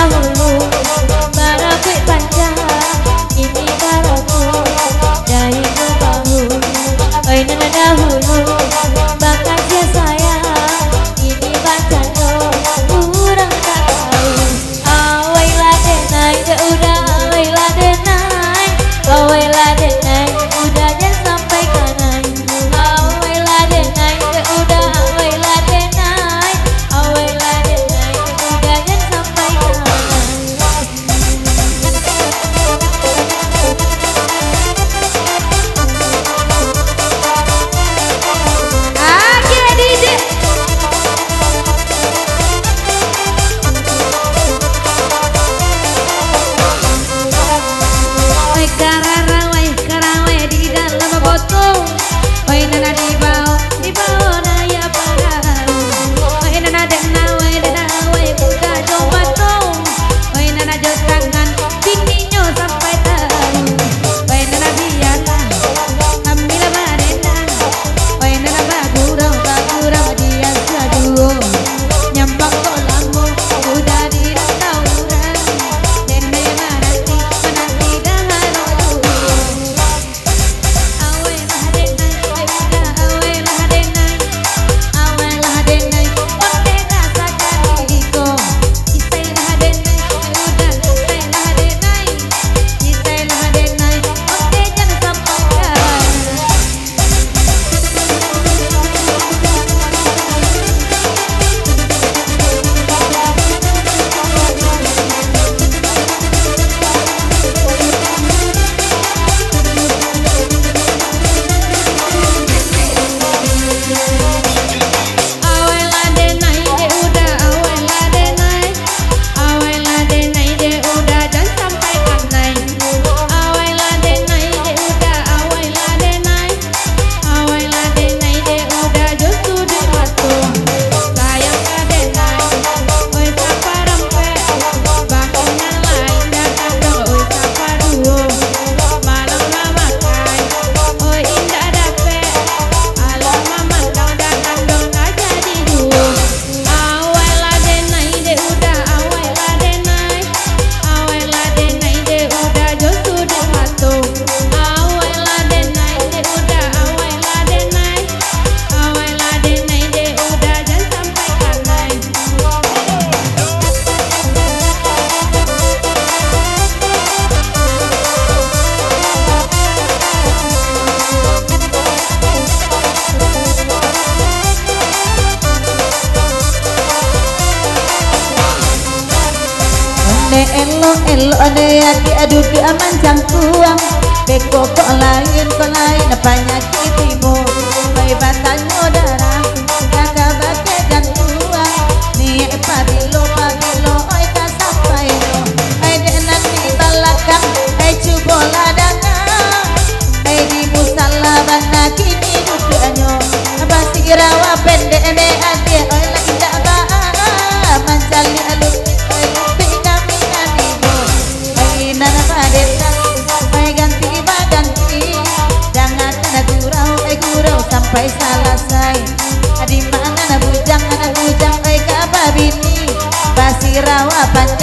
dahulu barapi panjang ini baraku dari bahu. Oi nana dahulu bakal dia sayang ini bacano kurang tak tahu. Awai lah denai udah awai lah denai awai lah denai udah jangan sampai kanai. Awai lah denai udah awai lah denai awai lah denai udah jangan sampai kanai. Oke Didi. Wai karawe di dalam botol. Wai nana di bawah naya padahal. Wai nana dena wai buka coba tong. Wai nana jauh tangan bininya sampai tahu. Wai nana biarlah ambil barena. Wai nana bagurau dia saduo. Nyambak kolammu udah di rantauran. Dena menanti dahan dulu. Awai lah denai udah awai lah denai onde rasa kaniko. Isai lah denai udah isai lah denai onde jangan sampai kan. Awai lah denai udah awai lah denai udah jangan sampai kanai. Awai lah denai udah awai lah denai udah justru di batu. Sayang ka denai oi sapa rempe bangunnya lain datang dong oi sapa duo. Malam lama kai oi indah dape alam maman dong datang dong nggak jadi duo. Awai lah denai udah awai lah denai udah justru di batu. Awai lah denai udah awai lah denai udah jangan sampai kanai. Onde elo ade aki adu di aman jangkuang. Beko kok lain penyakitimu. Bayi batanya darah jaga bake jantuang. Ni pabilo oi ka sampai lo. Ai denan di balakang ai cubola dana. Ai di musala bana kini duduanyo. Basi rawa pendek ade oi lagi tak ba mancali alus oi lupi kami nanimu. Ai nana padeta ai ganti jangan kena gurau sampai selesai. Adi mana anak bujang oi kababini basi rawa panjang.